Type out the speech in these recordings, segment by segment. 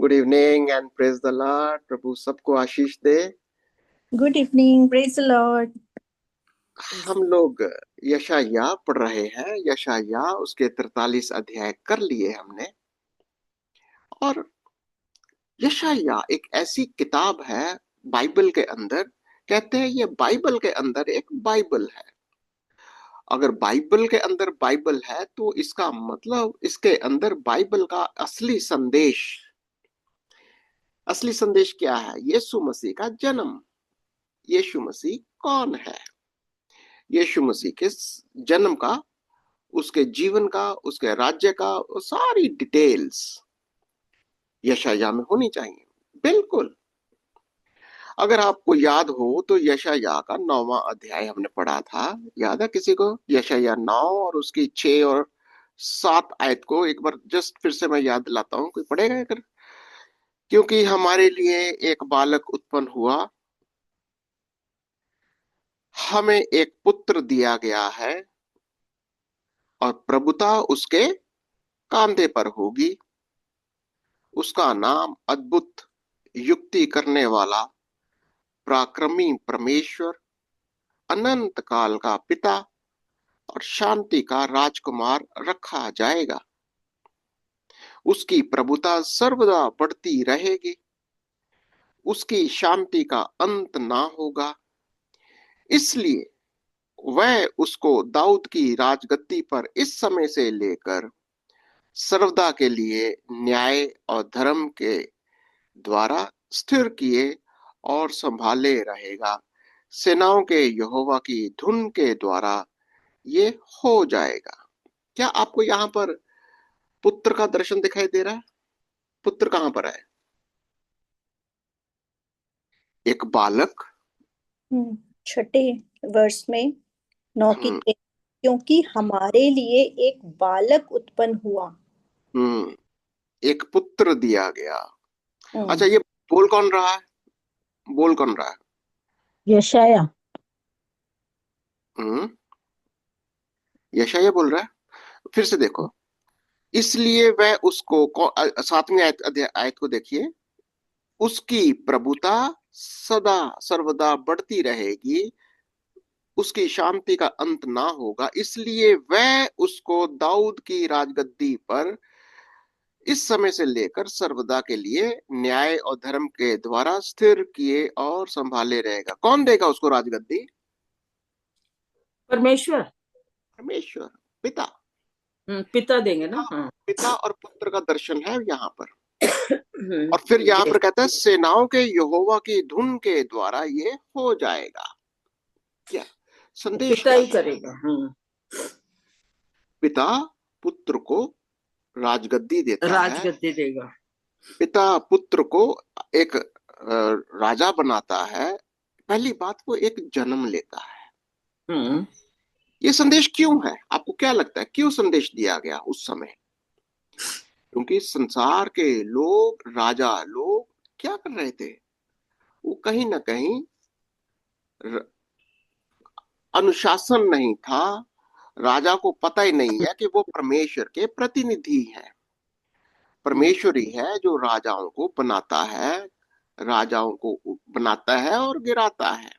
Good evening and praise the Lord. प्रभु सबको आशीष दे। Good evening, praise the Lord. हम लोग यशायाह पढ़ रहे हैं। यशायाह उसके 43 अध्याय कर लिए हमने। और यशायाह एक ऐसी किताब है बाइबल के अंदर। कहते हैं ये बाइबल के अंदर एक बाइबल है। अगर बाइबल के अंदर बाइबल है तो इसका मतलब इसके अंदर बाइबल का असली संदेश क्या है? यीशु मसीह का जन्म। यीशु मसीह कौन है? यीशु मसीह के जन्म का, उसके जीवन का, उसके राज्य का, वो सारी डिटेल्स यशायाह में होनी चाहिए। बिल्कुल। अगर आपको याद हो तो यशायाह का 9वां अध्याय हमने पढ़ा था। याद है किसी को? यशायाह 9 और उसकी 6 और 7 आयत को एक बार जस्ट फिर से मैं याद दिलाता हूँ। कोई पढ़ेगा अगर? क्योंकि हमारे लिए एक बालक उत्पन्न हुआ, हमें एक पुत्र दिया गया है और प्रभुता उसके कांधे पर होगी। उसका नाम अद्भुत, युक्ति करने वाला, पराक्रमी परमेश्वर, अनंत काल का पिता और शांति का राजकुमार रखा जाएगा। उसकी प्रभुता सर्वदा बढ़ती रहेगी, उसकी शांति का अंत ना होगा। इसलिए वह उसको दाऊद की राजगद्दी पर इस समय से लेकर सर्वदा के लिए न्याय और धर्म के द्वारा स्थिर किए और संभाले रहेगा। सेनाओं के यहोवा की धुन के द्वारा ये हो जाएगा। क्या आपको यहाँ पर पुत्र का दर्शन दिखाई दे रहा है? पुत्र कहाँ पर है? एक बालक। छठे वर्ष में 9 की हम्म 3, क्योंकि हमारे लिए एक बालक उत्पन्न हुआ। हम्म एक पुत्र दिया गया। हम्म, अच्छा, ये बोल कौन रहा है? बोल कौन रहा है? यशाया। हम्म यशायाह बोल रहा है। फिर से देखो। इसलिए वह उसको 7वीं आयत को देखिए। उसकी प्रभुता सदा सर्वदा बढ़ती रहेगी, उसकी शांति का अंत ना होगा। इसलिए वह उसको दाऊद की राजगद्दी पर इस समय से लेकर सर्वदा के लिए न्याय और धर्म के द्वारा स्थिर किए और संभाले रहेगा। कौन देगा उसको राजगद्दी? परमेश्वर, परमेश्वर, पिता। पिता देंगे ना। हाँ। पिता और पुत्र का दर्शन है यहाँ पर। और फिर यहाँ पर कहता है सेनाओं के यहोवा की धुन के द्वारा ये हो जाएगा। क्या संदेश? पिता क्या ही करेगा। पिता पुत्र को राजगद्दी देता है। राजगद्दी देगा। पिता पुत्र को एक राजा बनाता है। पहली बात, वो एक जन्म लेता है। ये संदेश क्यों है? आपको क्या लगता है क्यों संदेश दिया गया उस समय? क्योंकि संसार के लोग, राजा लोग क्या कर रहे थे? वो कहीं ना कहीं अनुशासन नहीं था। राजा को पता ही नहीं है कि वो परमेश्वर के प्रतिनिधि है। परमेश्वर ही है जो राजाओं को बनाता है, राजाओं को बनाता है और गिराता है।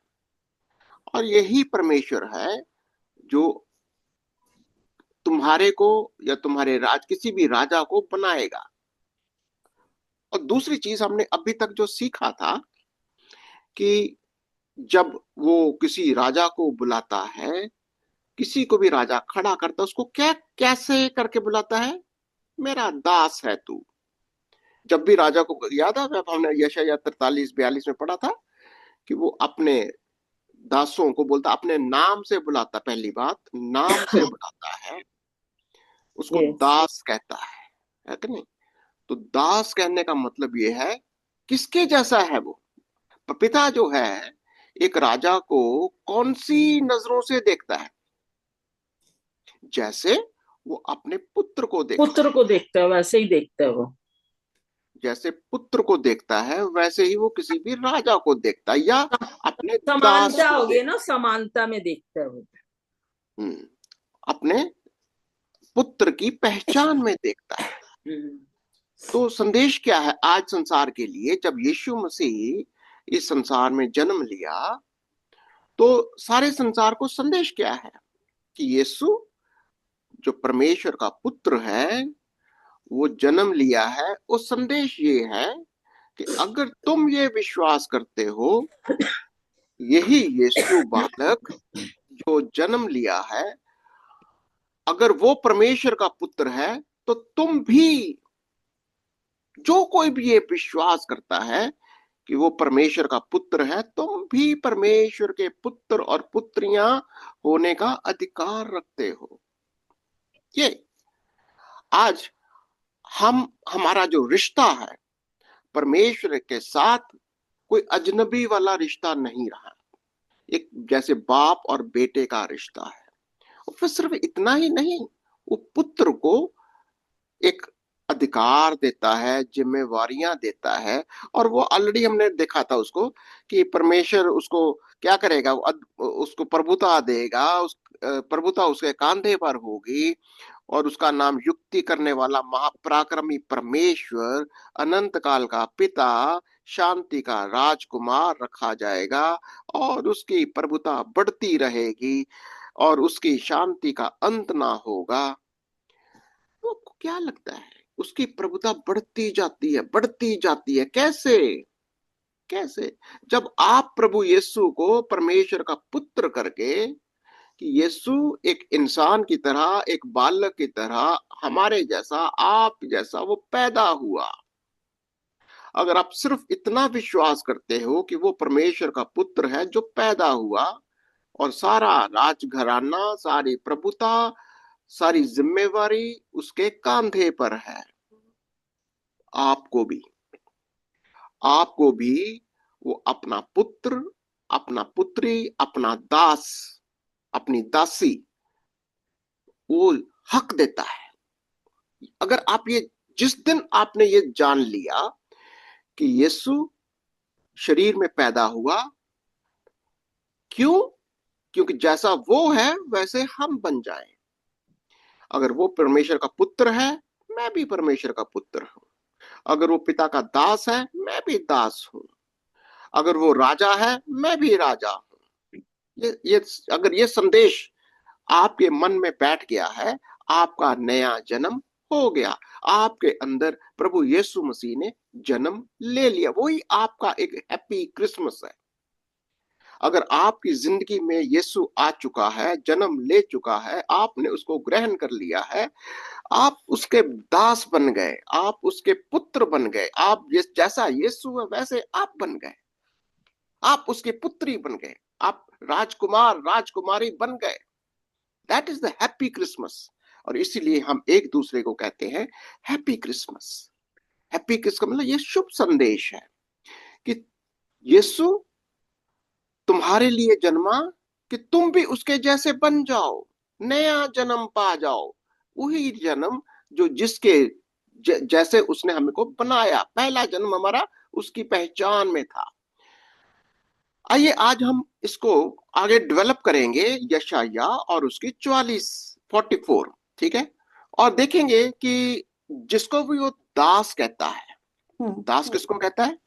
और यही परमेश्वर है जो तुम्हारे को या तुम्हारे किसी भी राजा को बनाएगा। और दूसरी चीज हमने अभी तक जो सीखा था कि जब वो किसी राजा को बुलाता है, किसी को भी राजा खड़ा करता है, उसको क्या कैसे करके बुलाता है? मेरा दास है तू। जब भी राजा को, याद है हमने यशायाह 43-42 में पढ़ा था कि वो अपने दासों को बोलता, अपने नाम से बुलाता। पहली बात, नाम से बुलाता है, उसको दास कहता है कि नहीं? तो दास कहने का मतलब ये है किसके जैसा है वो? पिता जो है एक राजा को कौन सी नजरों से देखता है? जैसे वो अपने पुत्र को देखता पुत्र है। को देखता है वैसे ही देखता है वो। जैसे पुत्र को देखता है वैसे ही वो किसी भी राजा को देखता है या अपने दास समानता को हो गई देखता ना, समानता में देखता है वो। है। अपने पुत्र की पहचान में देखता है। तो संदेश क्या है आज संसार के लिए? जब यीशु मसीह इस संसार में जन्म लिया तो सारे संसार को संदेश क्या है कि यीशु जो परमेश्वर का पुत्र है वो जन्म लिया है। वो संदेश ये है कि अगर तुम ये विश्वास करते हो, यही यीशु बालक जो जन्म लिया है, अगर वो परमेश्वर का पुत्र है तो तुम भी, जो कोई भी ये विश्वास करता है कि वो परमेश्वर का पुत्र है, तुम भी परमेश्वर के पुत्र और पुत्रियां होने का अधिकार रखते हो। ये आज हमारा जो रिश्ता है परमेश्वर के साथ कोई अजनबी वाला रिश्ता नहीं रहा, एक जैसे बाप और बेटे का रिश्ता है। और फिर सिर्फ इतना ही नहीं, वो पुत्र को एक अधिकार देता है, जिम्मेवारियां देता है। और वो ऑलरेडी हमने देखा था उसको कि परमेश्वर उसको क्या करेगा, उसको प्रभुता देगा, प्रभुता उसके कांधे पर होगी और उसका नाम युक्ति करने वाला महापराक्रमी परमेश्वर, अनंत काल का पिता, शांति का राजकुमार रखा जाएगा। और उसकी प्रभुता बढ़ती रहेगी और उसकी शांति का अंत ना होगा। तो क्या लगता है उसकी प्रभुता बढ़ती जाती है, बढ़ती जाती है। कैसे? कैसे? जब आप प्रभु यीशु को परमेश्वर का पुत्र करके, कि यीशु एक इंसान की तरह, एक बालक की तरह, हमारे जैसा, आप जैसा वो पैदा हुआ। अगर आप सिर्फ इतना विश्वास करते हो कि वो परमेश्वर का पुत्र है जो पैदा हुआ और सारा राजघराना, सारी प्रभुता, सारी जिम्मेवारी उसके कांधे पर है, आपको भी, आपको भी वो अपना पुत्र, अपना पुत्री, अपना दास, अपनी दासी, वो हक देता है। अगर आप ये, जिस दिन आपने ये जान लिया कि यीशु शरीर में पैदा हुआ, क्यों? क्योंकि जैसा वो है वैसे हम बन जाएं। अगर वो परमेश्वर का पुत्र है, मैं भी परमेश्वर का पुत्र हूं। अगर वो पिता का दास है, मैं भी दास हूं। अगर वो राजा है, मैं भी राजा हूं। ये अगर ये संदेश आपके मन में बैठ गया है, आपका नया जन्म हो गया। आपके अंदर प्रभु यीशु मसीह ने जन्म ले लिया। वही आपका एक हैप्पी क्रिसमस है। अगर आपकी जिंदगी में यीशु आ चुका है, जन्म ले चुका है, आपने उसको ग्रहण कर लिया है, आप उसके दास बन गए, आप उसके पुत्र बन गए। आप जैसा यीशु है वैसे आप बन गए, आप उसकी पुत्री बन गए, आप राजकुमार, राजकुमारी बन गए। That is the happy Christmas. और इसीलिए हम एक दूसरे को कहते हैं हैप्पी क्रिसमस। हैप्पी क्रिसमस मतलब ये शुभ संदेश है कि यीशु तुम्हारे लिए जन्मा कि तुम भी उसके जैसे बन जाओ, नया जन्म पा जाओ। वही जन्म जो जिसके जैसे उसने हमको बनाया। पहला जन्म हमारा उसकी पहचान में था। आइए आज हम इसको आगे डेवलप करेंगे, यशाया और उसकी 44, ठीक है। और देखेंगे कि जिसको भी वो दास कहता है, दास किसको कहता है?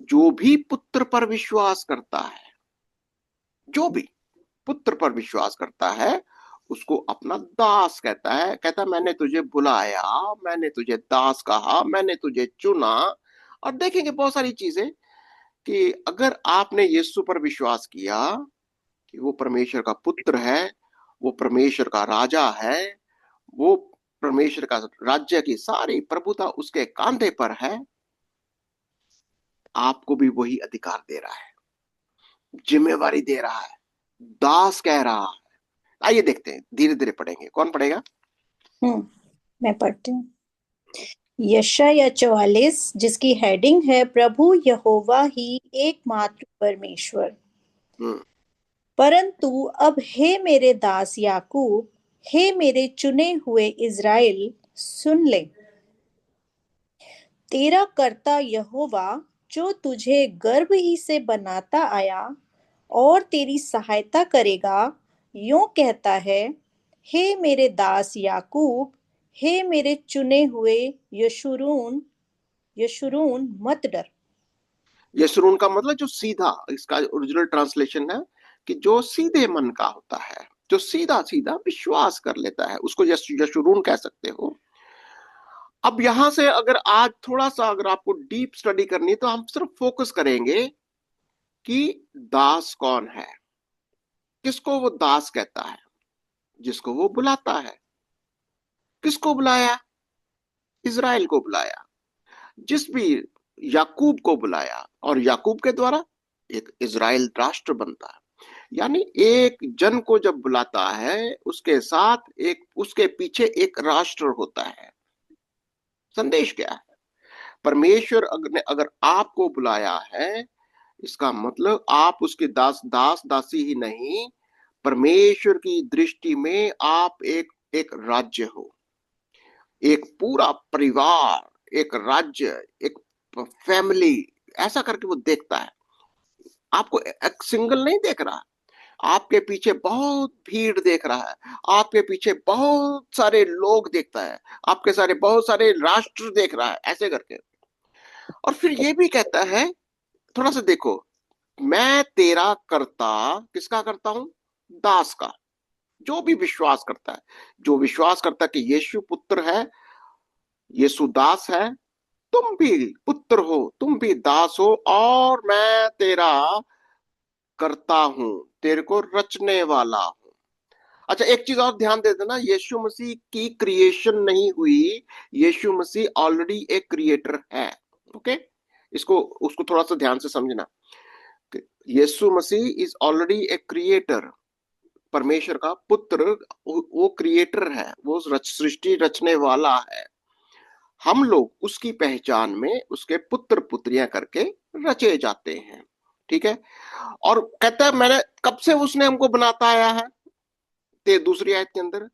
जो भी पुत्र पर विश्वास करता है, जो भी पुत्र पर विश्वास करता है उसको अपना दास कहता है। कहता है मैंने तुझे बुलाया, मैंने तुझे दास कहा, मैंने तुझे चुना। और देखेंगे बहुत सारी चीजें कि अगर आपने यीशु पर विश्वास किया कि वो परमेश्वर का पुत्र है, वो परमेश्वर का राजा है, वो परमेश्वर का राज्य की सारी प्रभुता उसके कांधे पर है, आपको भी वही अधिकार दे रहा है, जिम्मेवारी दे रहा है, दास कह रहा है। आइए देखते हैं, धीरे धीरे पढ़ेंगे। कौन पढ़ेगा? मैं पढ़ती हूँ। यशाया 44 जिसकी हेडिंग है प्रभु यहोवा ही एकमात्र परमेश्वर। परंतु अब हे मेरे दास याकूब, हे मेरे चुने हुए इज़राइल, सुन ले। तेरा कर्ता यहोवा जो तुझे गर्भ ही से बनाता आया और तेरी सहायता करेगा, यूं कहता है, हे मेरे दास याकूब, हे मेरे चुने हुए यशूरून यशूरून मत डर। यशरून का मतलब जो सीधा, इसका ओरिजिनल ट्रांसलेशन है कि जो सीधे मन का होता है, जो सीधा सीधा विश्वास कर लेता है, उसको यशरून कह सकते हो। अब यहां से अगर आज थोड़ा सा अगर आपको डीप स्टडी करनी है तो हम सिर्फ फोकस करेंगे कि दास कौन है, किसको वो दास कहता है, जिसको वो बुलाता है। किसको बुलाया? इज़राइल को बुलाया। जिस भी याकूब को बुलाया और याकूब के द्वारा एक इज़राइल राष्ट्र बनता है। यानी एक जन को जब बुलाता है उसके साथ एक, उसके पीछे एक राष्ट्र होता है। संदेश क्या है? परमेश्वर अगर ने अगर आपको बुलाया है, इसका मतलब आप उसके दास दासी ही नहीं, परमेश्वर की दृष्टि में आप एक एक राज्य हो, एक पूरा परिवार, एक राज्य, एक फैमिली, ऐसा करके वो देखता है। आपको एक सिंगल नहीं देख रहा, आपके पीछे बहुत भीड़ देख रहा है, आपके पीछे बहुत सारे लोग देखता है, आपके सारे बहुत सारे राष्ट्र देख रहा है, ऐसे करके। और फिर ये भी कहता है, थोड़ा सा देखो, मैं तेरा करता, किसका करता हूं? दास का। जो भी विश्वास करता है, जो विश्वास करता है कि यीशु पुत्र है, यीशु दास है, तुम भी पुत्र हो, तुम भी दास हो, और मैं तेरा करता हूं, तेरे को रचने वाला हूं। अच्छा, एक चीज और ध्यान दे देना, यीशु मसीह की क्रिएशन नहीं हुई, यीशु मसीह ऑलरेडी एक क्रिएटर है। ओके, इसको उसको थोड़ा सा ध्यान से समझना। यीशु मसीह इज ऑलरेडी ए क्रिएटर, परमेश्वर का पुत्र, वो क्रिएटर है, वो सृष्टि रचने वाला है। हम लोग उसकी पहचान में उसके पुत्र पुत्रियां करके रचे जाते हैं। ठीक है। और कहता है मैंने कब से उसने हमको बनाता आया है, ते दूसरी आयत के अंदर,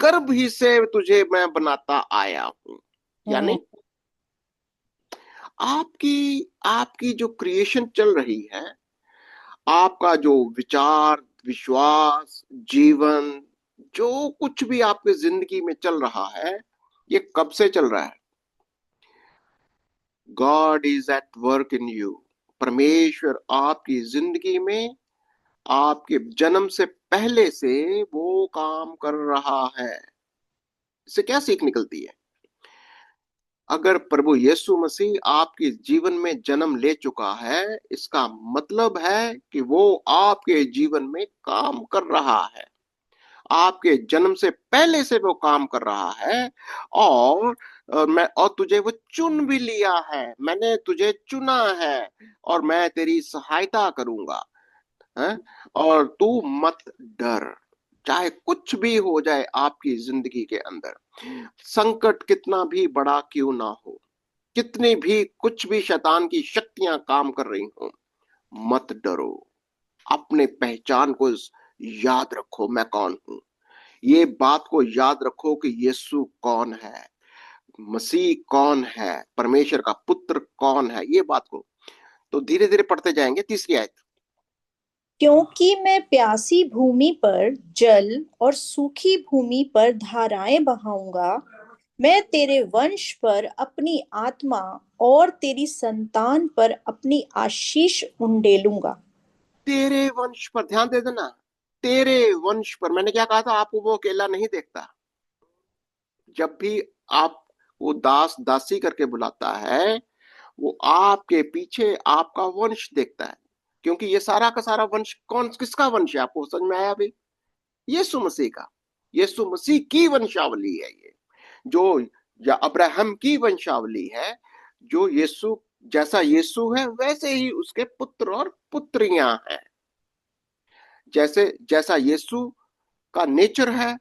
गर्भ ही से तुझे मैं बनाता आया हूं। हम्म। यानी आपकी आपकी जो क्रिएशन चल रही है, आपका जो विचार, विश्वास, जीवन, जो कुछ भी आपके जिंदगी में चल रहा है, ये कब से चल रहा है? God is at work in you. परमेश्वर आपकी जिंदगी में आपके जन्म से पहले से वो काम कर रहा है। इससे क्या सीख निकलती है? अगर प्रभु यीशु मसीह आपके जीवन में जन्म ले चुका है, इसका मतलब है कि वो आपके जीवन में काम कर रहा है, आपके जन्म से पहले से वो काम कर रहा है। और मैं और तुझे वो चुन भी लिया है, मैंने तुझे चुना है, और मैं तेरी सहायता करूंगा, है? और तू मत डर, चाहे कुछ भी हो जाए आपकी जिंदगी के अंदर, संकट कितना भी बड़ा क्यों ना हो, कितनी भी कुछ भी शैतान की शक्तियां काम कर रही हो, मत डरो। अपने पहचान को याद रखो, मैं कौन हूं। ये बात को याद रखो कि यीशु कौन है, मसीह कौन है, परमेश्वर का पुत्र कौन है, ये बात को। तो धीरे धीरे पढ़ते जाएंगे तीसरी आयत। क्योंकि मैं प्यासी भूमि पर जल और सूखी भूमि पर धाराएं बहाऊंगा। मैं तेरे वंश पर अपनी आत्मा और तेरी संतान पर अपनी आशीष उंडेलूंगा। तेरे वंश पर ध्यान दे देना, तेरे वंश पर। मैंने क्या कहा था आपको, वो अकेला नहीं देखता। जब भी आप वो दास दासी करके बुलाता है, वो आपके पीछे आपका वंश देखता है। क्योंकि ये सारा का सारा वंश कौन किसका वंश है, आपको समझ में आया अभी? यीशु मसीह का, यीशु मसीह की वंशावली है ये, जो या अब्राहम की वंशावली है। जो यीशु, जैसा यीशु है वैसे ही उसके पुत्र और पुत्रियां हैं। जैसे जैसा यीशु का नेचर है,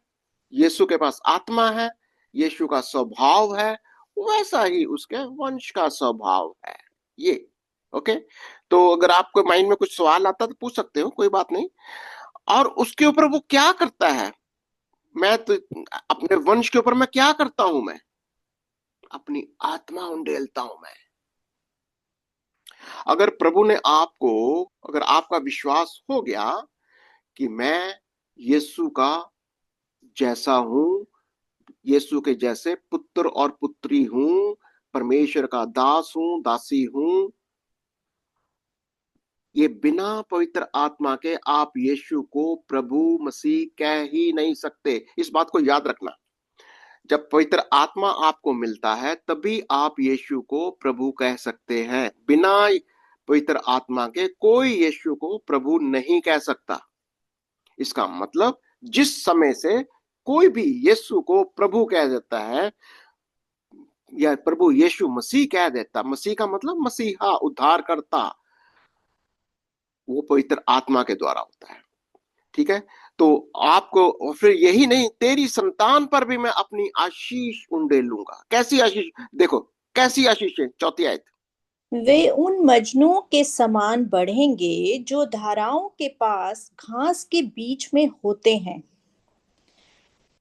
यीशु के पास आत्मा है, यीशु का स्वभाव है, वैसा ही उसके वंश का स्वभाव है ये। ओके। तो अगर आपको माइंड में कुछ सवाल आता तो पूछ सकते हो, कोई बात नहीं। और उसके ऊपर वो क्या करता है, मैं तो अपने वंश के ऊपर मैं क्या करता हूं, मैं अपनी आत्मा उंडेलता हूं मैं। अगर प्रभु ने आपको, अगर आपका विश्वास हो गया कि मैं यीशु का जैसा हूं, यीशु के जैसे पुत्र और पुत्री हूं, परमेश्वर का दास हूं, दासी हूं। ये बिना पवित्र आत्मा के आप यीशु को प्रभु मसीह कह ही नहीं सकते। इस बात को याद रखना। जब पवित्र आत्मा आपको मिलता है तभी आप यीशु को प्रभु कह सकते हैं। बिना पवित्र आत्मा के कोई यीशु को प्रभु नहीं कह सकता। इसका मतलब जिस समय से कोई भी यीशु को प्रभु कह देता है या प्रभु यीशु मसीह कह देता, मसीह का मतलब मसीहा, उद्धार करता, वो पवित्र आत्मा के द्वारा होता है। ठीक है। तो आपको, और फिर यही नहीं, तेरी संतान पर भी मैं अपनी आशीष उंडेलूंगा। कैसी आशीष? देखो कैसी आशीष है, चौथी आयत। वे उन मजनुओं के समान बढ़ेंगे जो धाराओं के पास घास के बीच में होते हैं।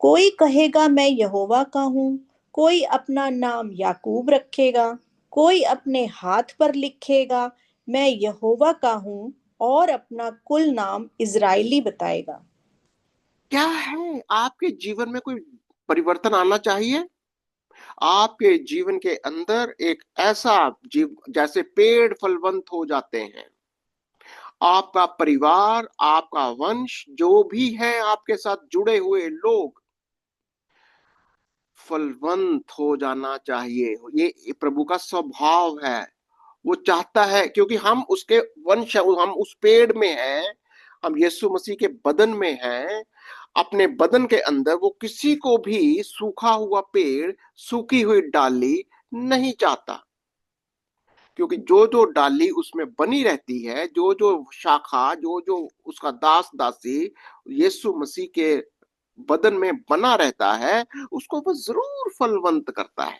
कोई कहेगा मैं यहोवा का हूँ, कोई अपना नाम याकूब रखेगा, कोई अपने हाथ पर लिखेगा मैं यहोवा का हूँ, और अपना कुल नाम इजराइली बताएगा। क्या है, आपके जीवन में कोई परिवर्तन आना चाहिए। आपके जीवन के अंदर एक ऐसा जीव, जैसे पेड़ फलवंत हो जाते हैं, आपका परिवार, आपका वंश, जो भी है आपके साथ जुड़े हुए लोग फलवंत हो जाना चाहिए। ये प्रभु का स्वभाव है। वो चाहता है, क्योंकि हम उसके वंश, हम उस पेड़ में हैं, हम यीशु मसीह के बदन में हैं। अपने बदन के अंदर वो किसी को भी सूखा हुआ पेड़, सूखी हुई डाली नहीं चाहता। क्योंकि जो जो डाली उसमें बनी रहती है, जो जो शाखा, जो जो उसका दास दासी यीशु मसीह के बदन में बना रहता है, उसको वो जरूर फलवंत करता है।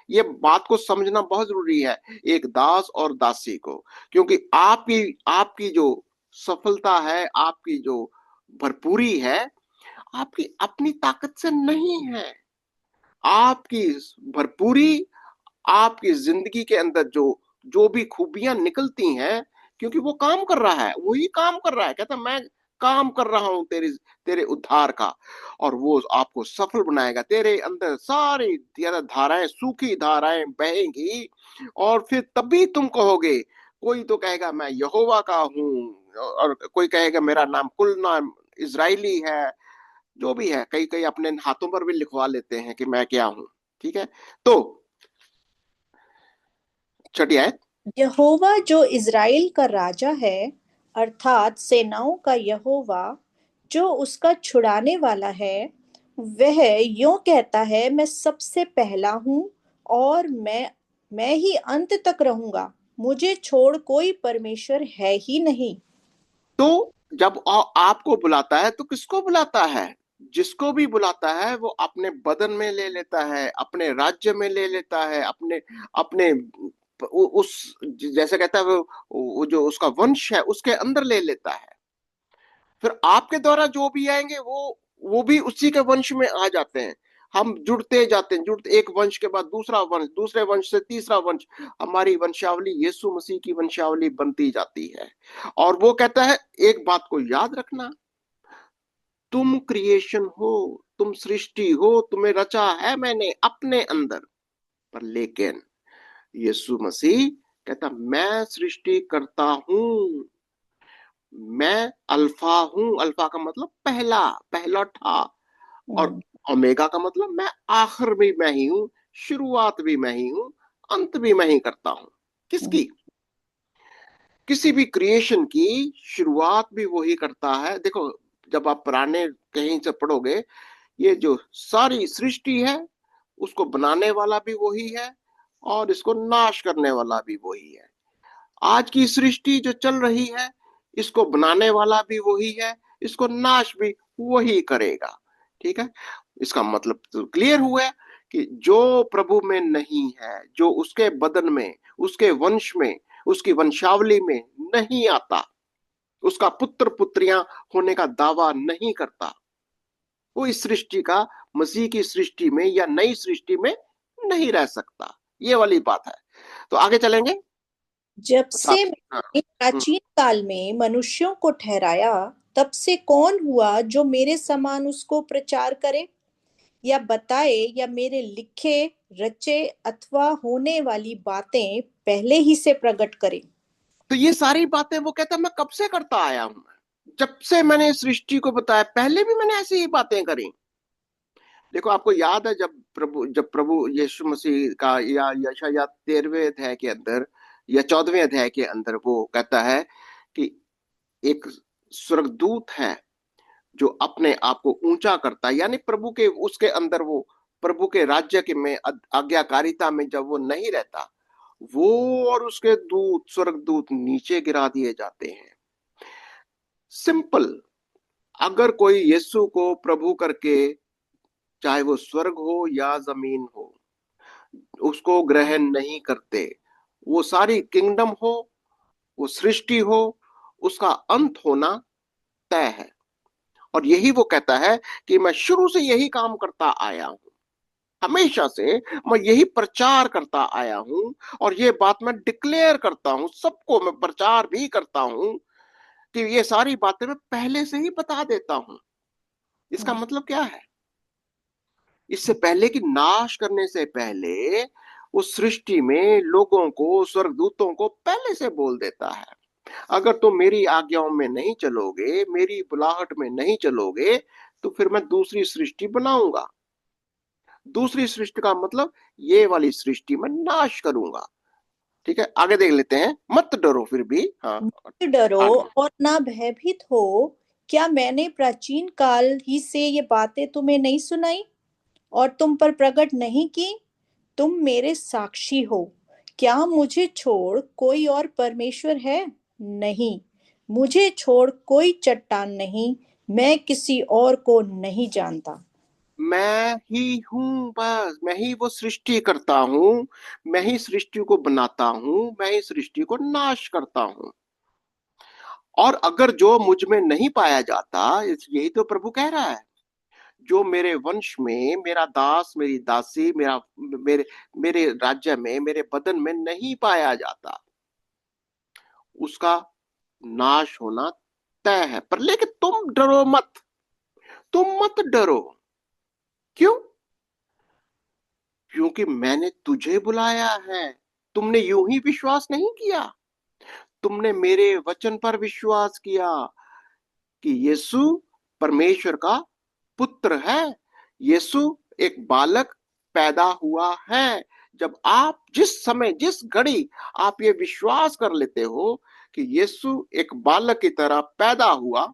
ये बात को समझना बहुत जरूरी है एक दास और दासी को। क्योंकि आपकी आपकी जो सफलता है, आपकी जो भरपूरी है, आपकी अपनी ताकत से नहीं है। आपकी भरपूरी, आपकी जिंदगी के अंदर जो जो भी खूबियां निकलती हैं, क्योंकि वो काम कर रहा है, वही काम कर रहा है। कहता मैं काम कर रहा हूं तेरे तेरे उद्धार का, और वो आपको सफल बनाएगा। तेरे अंदर सारी धाराएं, सूखी धाराएं बहेंगी, और फिर तभी तुम कहोगे। कोई तो कहेगा मैं यहोवा का हूं, और कोई कहेगा मेरा नाम कुल नाम इजराइली है। जो भी है, कई कई अपने हाथों पर भी लिखवा लेते हैं कि मैं क्या हूं। ठीक है। तो छठी आयत। यहोवा जो इज़राइल का राजा है, अर्थात सेनाओं का यहोवा, जो उसका छुड़ाने वाला है, वह यूं कहता है मैं सबसे पहला हूँ, और मैं ही अंत तक रहूंगा। मुझे छोड़ कोई परमेश्वर है ही नहीं। तो जब आपको बुलाता है तो किसको बुलाता है? जिसको भी बुलाता है वो अपने बदन में ले लेता है, अपने राज्य में ले लेता है, अपने अपने उस, जैसे कहता है वो जो उसका वंश है उसके अंदर ले लेता है। फिर आपके द्वारा जो भी आएंगे वो भी उसी के वंश में आ जाते हैं। हम जुड़ते जाते हैं, जुड़ते, एक वंश के बाद दूसरा वंश, दूसरे वंश से तीसरा वंश, हमारी वंशावली यीशु मसीह की वंशावली बनती जाती है। और वो कहता है एक बात को याद रखना, तुम क्रिएशन हो, तुम सृष्टि हो, तुम्हें रचा है मैंने अपने अंदर। पर लेकिन यीशु मसीह कहता मैं सृष्टि करता हूं, मैं अल्फा हूं। अल्फा का मतलब पहला, पहला था। और ओमेगा का मतलब मैं आखिर भी मैं ही हूं, शुरुआत भी मैं ही हूं, अंत भी मैं ही करता हूं। किसकी? किसी भी क्रिएशन की शुरुआत भी वही करता है। देखो जब आप पुराने कहीं से पढ़ोगे, ये जो सारी सृष्टि है उसको बनाने वाला भी वही है, और इसको नाश करने वाला भी वही है। आज की सृष्टि जो चल रही है, इसको बनाने वाला भी वही है, इसको नाश भी वही करेगा। ठीक है। इसका मतलब तो क्लियर हुआ है कि जो प्रभु में नहीं है, जो उसके बदन में, उसके वंश में, उसकी वंशावली में नहीं आता, उसका पुत्र पुत्रियां होने का दावा नहीं करता, वो इस सृष्टि का, मसीह की सृष्टि में या नई सृष्टि में नहीं रह सकता। ये वाली बात है। तो आगे चलेंगे। जब से हाँ। मैंने प्राचीन काल में मनुष्यों को ठहराया, तब से कौन हुआ जो मेरे समान उसको प्रचार करे? या बताए या मेरे लिखे रचे अथवा होने वाली बातें पहले ही से प्रकट करे। तो ये सारी बातें वो कहता है मैं कब से करता आया हूं, जब से मैंने सृष्टि को बताया पहले भी मैंने ऐसी ही बातें करी। देखो आपको याद है जब प्रभु यीशु मसीह का या यशायाह 13वें अध्याय के अंदर या 14वें अध्याय के अंदर वो कहता है कि एक स्वर्गदूत है जो अपने आप को ऊंचा करता है, यानी प्रभु के उसके अंदर वो प्रभु के राज्य के में आज्ञाकारिता में जब वो नहीं रहता, वो और उसके दूत स्वर्गदूत नीचे गिरा दिए जाते हैं। सिंपल। अगर कोई यीशु को प्रभु करके, चाहे वो स्वर्ग हो या जमीन हो, उसको ग्रहण नहीं करते, वो सारी किंगडम हो, वो सृष्टि हो, उसका अंत होना तय है। और यही वो कहता है कि मैं शुरू से यही काम करता आया हूं, हमेशा से मैं यही प्रचार करता आया हूं, और ये बात मैं डिक्लेयर करता हूं, सबको मैं प्रचार भी करता हूं कि ये सारी बातें मैं पहले से ही बता देता हूं। इसका मतलब क्या है? इससे पहले कि नाश करने से पहले उस सृष्टि में लोगों को, स्वर्गदूतों को पहले से बोल देता है, अगर तुम मेरी आज्ञाओं में नहीं चलोगे, मेरी बुलाहट में नहीं चलोगे, तो फिर मैं दूसरी सृष्टि बनाऊंगा। दूसरी सृष्टि का मतलब ये वाली सृष्टि में नाश करूंगा। ठीक है, आगे देख लेते हैं। मत डरो फिर भी। हाँ, मत डरो आगे। और ना भयभीत हो। क्या मैंने प्राचीन काल ही से ये बातें तुम्हें नहीं सुनाई और तुम पर प्रकट नहीं की? तुम मेरे साक्षी हो। क्या मुझे छोड़ कोई और परमेश्वर है? नहीं, मुझे छोड़ कोई चट्टान नहीं। मैं किसी और को नहीं जानता। मैं ही हूं, बस मैं ही वो सृष्टि करता हूं, मैं ही सृष्टि को बनाता हूं, मैं ही सृष्टि को नाश करता हूं। और अगर जो मुझ में नहीं पाया जाता, यही तो प्रभु कह रहा है, जो मेरे वंश में, मेरा दास मेरी दासी, मेरे मेरे राज्य में, मेरे बदन में नहीं पाया जाता, उसका नाश होना तय है। पर लेकिन तुम डरो मत, तुम मत डरो। क्यों? क्योंकि मैंने तुझे बुलाया है। तुमने यूं ही विश्वास नहीं किया, तुमने मेरे वचन पर विश्वास किया कि यीशु परमेश्वर का पुत्र है। यीशु एक बालक पैदा हुआ है। जब आप जिस समय, जिस घड़ी आप ये विश्वास कर लेते हो कि यीशु एक बालक की तरह पैदा हुआ,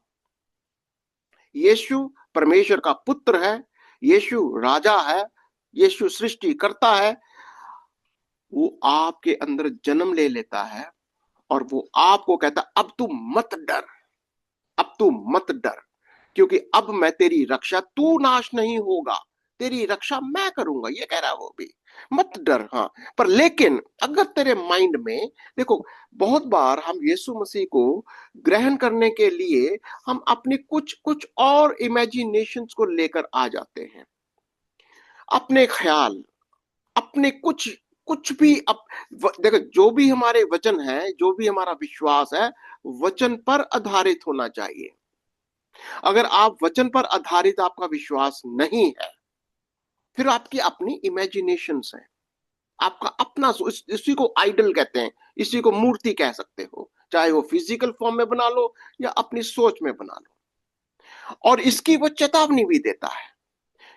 यीशु परमेश्वर का पुत्र है, यीशु राजा है, यीशु सृष्टि करता है, वो आपके अंदर जन्म ले लेता है और वो आपको कहता है अब तू मत डर, अब तू मत डर, क्योंकि अब मैं तेरी रक्षा, तू नाश नहीं होगा, तेरी रक्षा मैं करूंगा, ये कह रहा है वो भी। मत डर। हाँ, पर लेकिन अगर तेरे माइंड में, देखो बहुत बार हम यीशु मसीह को ग्रहण करने के लिए हम अपनी कुछ कुछ और इमेजिनेशंस को लेकर आ जाते हैं, अपने ख्याल, अपने कुछ कुछ भी देखो, जो भी हमारे वचन है, जो भी हमारा विश्वास है, वचन पर आधारित होना चाहिए। अगर आप वचन पर आधारित आपका विश्वास नहीं है, फिर आपकी अपनी इमेजिनेशंस है, आपका अपना इसी को आइडल कहते हैं, इसी को मूर्ति कह सकते हो, चाहे वो फिजिकल फॉर्म में बना लो या अपनी सोच में बना लो। और इसकी वो चेतावनी भी देता है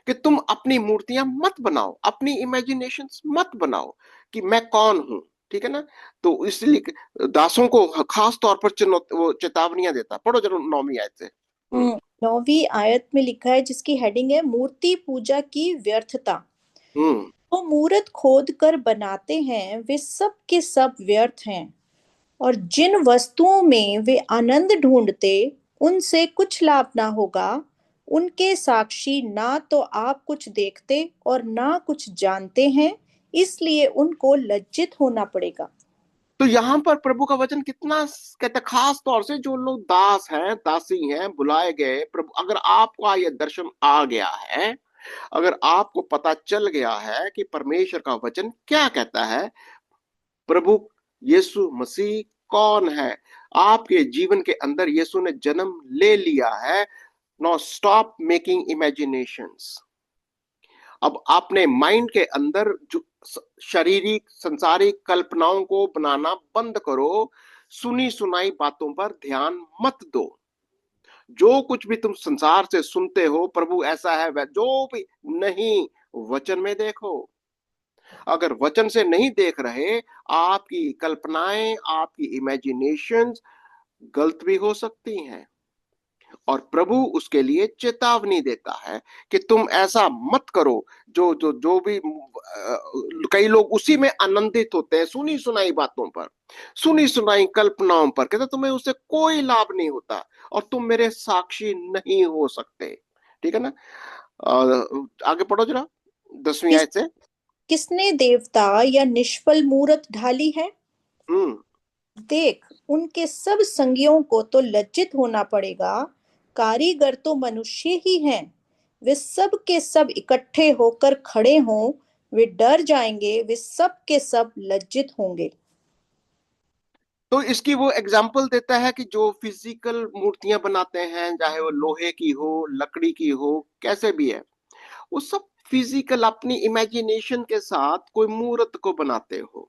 कि तुम अपनी मूर्तियां मत बनाओ, अपनी इमेजिनेशंस मत बनाओ कि मैं कौन हूं। ठीक है ना? तो इसलिए दासों को खास तौर पर वो चेतावनियां देता। पढ़ो जरा 9वीं आयत से। 9वीं आयत में लिखा है, जिसकी हेडिंग है मूर्ति पूजा की व्यर्थता। हम्म वो मूर्त खोद कर बनाते हैं, वे सब के सब व्यर्थ हैं। और जिन वस्तुओं में वे आनंद ढूंढते, उनसे कुछ लाभ ना होगा। उनके साक्षी ना तो आप कुछ देखते और ना कुछ जानते हैं, इसलिए उनको लज्जित होना पड़ेगा। तो यहां पर प्रभु का वचन कितना कहते हैं, खास तौर से जो लोग दास हैं, दासी हैं, बुलाए गए प्रभु, अगर आपका यह दर्शन आ गया है, अगर आपको पता चल गया है कि परमेश्वर का वचन क्या कहता है, प्रभु यीशु मसीह कौन है, आपके जीवन के अंदर यीशु ने जन्म ले लिया है। No stop making imaginations. अब आपने माइंड के अंदर जो शारीरिक संसारिक कल्पनाओं को बनाना बंद करो, सुनी सुनाई बातों पर ध्यान मत दो। जो कुछ भी तुम संसार से सुनते हो, प्रभु ऐसा है वह, जो भी नहीं, वचन में देखो। अगर वचन से नहीं देख रहे, आपकी कल्पनाएं, आपकी इमेजिनेशंस गलत भी हो सकती हैं, और प्रभु उसके लिए चेतावनी देता है कि तुम ऐसा मत करो। जो जो जो भी कई लोग उसी में आनंदित होते हैं, सुनी सुनाई बातों पर, सुनी सुनाई कल्पनाओं पर, कहते तुम्हें उससे कोई लाभ नहीं होता और तुम मेरे साक्षी नहीं हो सकते। ठीक है ना? आगे पढ़ो जरा 10वीं किस आयत से। किसने देवता या निष्फल मूरत ढाली है? हम्म। देख, उनके सब संगियों को तो लज्जित होना पड़ेगा। कारीगर तो मनुष्य ही हैं। वे सब के सब इकट्ठे होकर खड़े हों, वे डर जाएंगे, वे सब के सब लज्जित होंगे। तो इसकी वो एग्जाम्पल देता है कि जो फिजिकल मूर्तियां बनाते हैं, चाहे वो लोहे की हो, लकड़ी की हो, कैसे भी है, वो सब फिजिकल अपनी इमेजिनेशन के साथ कोई मूर्त को बनाते हो।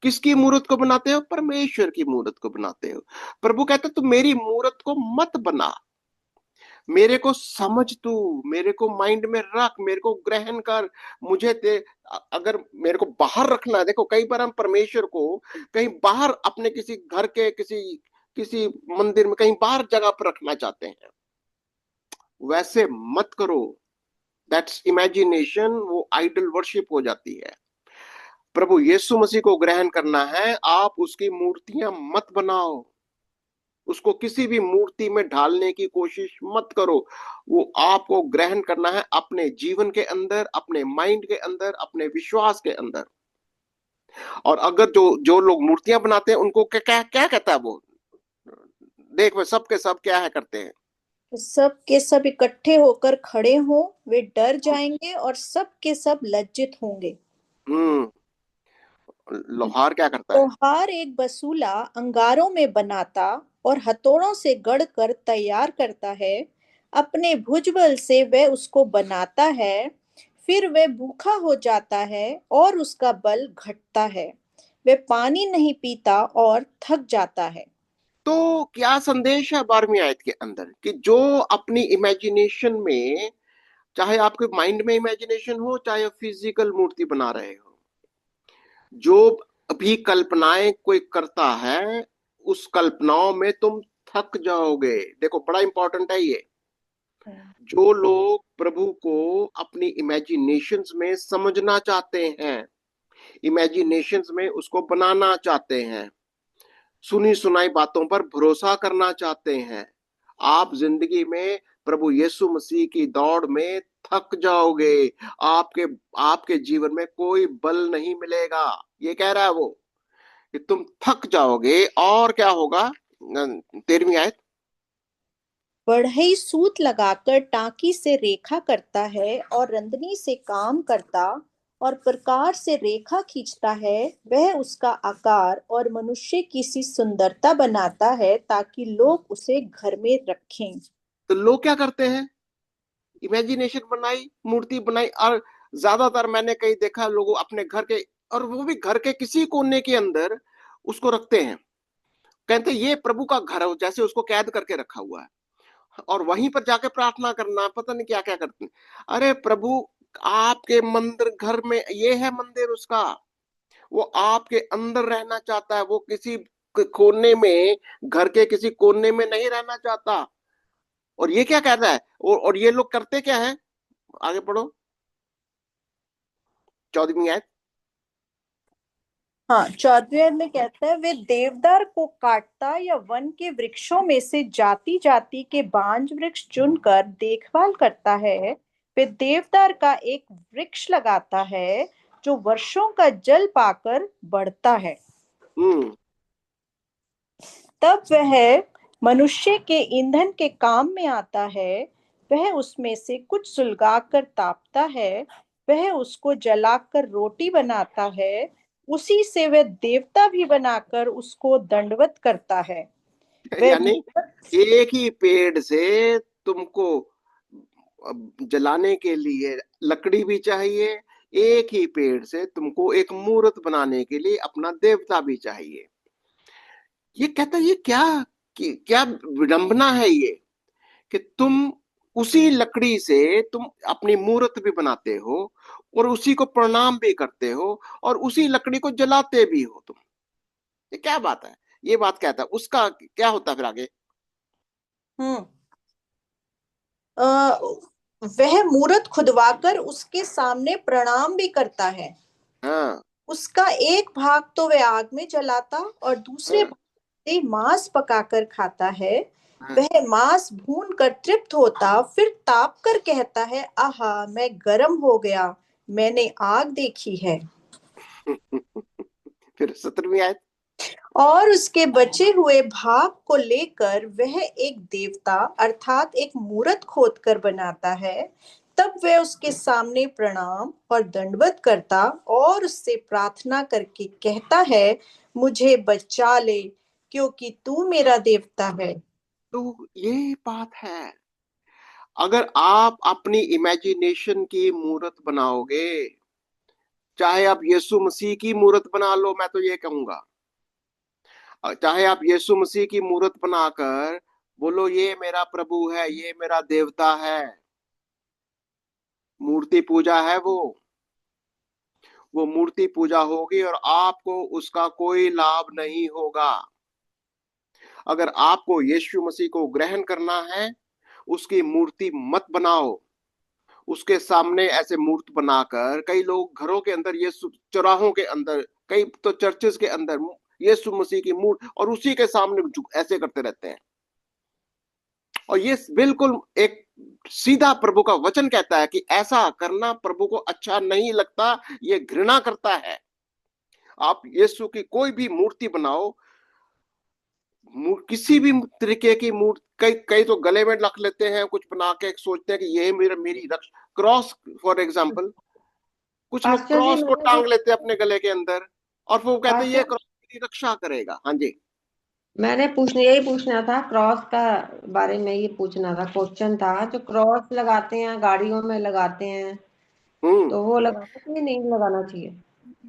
किसकी मूर्त को बनाते हो? परमेश्वर की मूर्त को बनाते हो। प्रभु कहते तू मेरी मूर्त को मत बना, मेरे को समझ, तू मेरे को माइंड में रख, मेरे को ग्रहण कर। मुझे अगर मेरे को बाहर रखना है, देखो कई बार हम परमेश्वर को कहीं बाहर अपने किसी घर के किसी किसी मंदिर में कहीं बाहर जगह पर रखना चाहते हैं, वैसे मत करो। दैट्स इमेजिनेशन, वो आइडल वर्शिप हो जाती है। प्रभु यीशु मसीह को ग्रहण करना है, आप उसकी मूर्तियां मत बनाओ, उसको किसी भी मूर्ति में ढालने की कोशिश मत करो। वो आपको ग्रहण करना है अपने जीवन के अंदर, अपने माइंड के अंदर, अपने विश्वास के अंदर। और अगर जो जो लोग मूर्तियां बनाते हैं उनको क्या क्या क्या कहता है वो, देख वे सब के सब क्या है करते हैं। सब के सब इकट्ठे होकर खड़े हों, वे डर जाएंगे और सब के सब लज्जित होंगे। हम्म। लोहार क्या करता है? लोहार एक बसूला अंगारों में बनाता और हथौड़ों से गढ़कर तैयार करता है। अपने भुजबल से वह उसको बनाता है, फिर वह भूखा हो जाता है और उसका बल घटता है। वह पानी नहीं पीता और थक जाता है। तो क्या संदेश है 12वीं आयत के अंदर? कि जो अपनी इमेजिनेशन में, चाहे आपके माइंड में इमेजिनेशन हो, चाहे फिजिकल मूर्ति बना रहे हो, जो अभी कल्पनाएं कोई करता है, उस कल्पनाओं में तुम थक जाओगे। देखो बड़ा इंपॉर्टेंट है ये। जो लोग प्रभु को अपनी इमेजिनेशंस में समझना चाहते हैं, इमेजिनेशंस में उसको बनाना चाहते हैं, सुनी सुनाई बातों पर भरोसा करना चाहते हैं, आप जिंदगी में प्रभु यीशु मसीह की दौड़ में थक जाओगे। आपके आपके जीवन में कोई बल नहीं मिलेगा, ये कह रहा है वो, कि तुम थक जाओगे। और क्या होगा? 13वीं आयत। बढ़ई सूत लगाकर टांकी से रेखा करता है और रंदनी से काम करता और प्रकार से रेखा खींचता है। वह उसका आकार और मनुष्य की सी सुंदरता बनाता है ताकि लोग उसे घर में रखें। तो लोग क्या करते हैं? इमेजिनेशन बनाई, मूर्ति बनाई, और ज्यादातर मैंने कहीं देखा लोगों अपने घर के, और वो भी घर के किसी कोने के अंदर उसको रखते हैं। कहते हैं ये प्रभु का घर है, जैसे उसको कैद करके रखा हुआ है, और वहीं पर जाके प्रार्थना करना, पता नहीं क्या क्या करते हैं। अरे प्रभु आपके मंदिर घर में, ये है मंदिर उसका, वो आपके अंदर रहना चाहता है, वो किसी कोने में, घर के किसी कोने में नहीं रहना चाहता। और ये क्या कहता है? और ये लोग करते क्या है? आगे पढ़ो 14वीं आयत। हाँ, 14वें में कहता है, वे देवदार को काटता या वन के वृक्षों में से जाति जाति के बांज वृक्ष चुनकर देखभाल करता है। वे देवदार का एक वृक्ष लगाता है जो वर्षों का जल पाकर बढ़ता है। हम्म। तब वह मनुष्य के ईंधन के काम में आता है। वह उसमें से कुछ सुलगाकर तापता है, वह उसको जलाकर रोटी बनाता है। उसी से वह देवता भी बनाकर उसको दंडवत करता है। वह यानी एक ही पेड़ से तुमको जलाने के लिए लकड़ी भी चाहिए, एक ही पेड़ से तुमको एक मूर्त बनाने के लिए अपना देवता भी चाहिए। ये कहता है ये क्या, क्या विडंबना है ये, कि तुम उसी लकड़ी से तुम अपनी मूर्त भी बनाते हो और उसी को प्रणाम भी करते हो और उसी लकड़ी को जलाते भी हो तुम। ये क्या बात है? ये बात कहता है, उसका क्या होता है फिर आगे? हम्म अ, वह मूर्त खुदवाकर उसके सामने प्रणाम भी करता है। हाँ। उसका एक भाग तो वह आग में जलाता और दूसरे हाँ। भाग से मांस पकाकर खाता है। हाँ। वह मांस भून कर तृप्त होता, फिर ताप कर कहता है, आहा, मैं गर्म हो गया, मैंने आग देखी है। फिर 17वीं आयत। और उसके बचे हुए भाग को लेकर वह एक देवता अर्थात एक मूरत खोद कर बनाता है। तब वह उसके सामने प्रणाम और दंडवत करता और उससे प्रार्थना करके कहता है, मुझे बचा ले, क्योंकि तू मेरा देवता है। तो ये बात है, अगर आप अपनी इमेजिनेशन की मूर्त बनाओगे, चाहे आप यीशु मसीह की मूर्त बना लो, मैं तो ये कहूंगा, चाहे आप यीशु मसीह की मूर्त बनाकर बोलो ये मेरा प्रभु है, ये मेरा देवता है, मूर्ति पूजा है वो मूर्ति पूजा होगी और आपको उसका कोई लाभ नहीं होगा। अगर आपको यीशु मसीह को ग्रहण करना है, उसकी मूर्ति मत बनाओ। उसके सामने ऐसे मूर्त बनाकर कई लोग घरों के अंदर, ये चौराहों के अंदर, कई तो चर्चेस के अंदर यीशु मसीह की मूर्त और उसी के सामने ऐसे करते रहते हैं। और ये बिल्कुल एक सीधा प्रभु का वचन कहता है कि ऐसा करना प्रभु को अच्छा नहीं लगता, ये घृणा करता है। आप यीशु की कोई भी मूर्ति बनाओ, किसी भी तरीके की मूर्ति, कई कई तो गले में रख लेते हैं कुछ बना के, सोचते हैं कि ये मेरी रक्षा, क्रॉस फॉर एग्जाम्पल, कुछ लोग पास्टर जी क्रॉस को मैंने भी टांग लेते हैं अपने गले के अंदर और फिर वो कहते हैं ये पास्टर क्रॉस मेरी रक्षा करेगा। हाँ जी। मैंने यही पूछना था, क्रॉस का बारे में ये पूछना था, क्वेश्चन था, जो क्रॉस लगाते हैं गाड़ियों में लगाते हैं, हम्म। तो वो लगाना चाहिए नहीं लगाना चाहिए?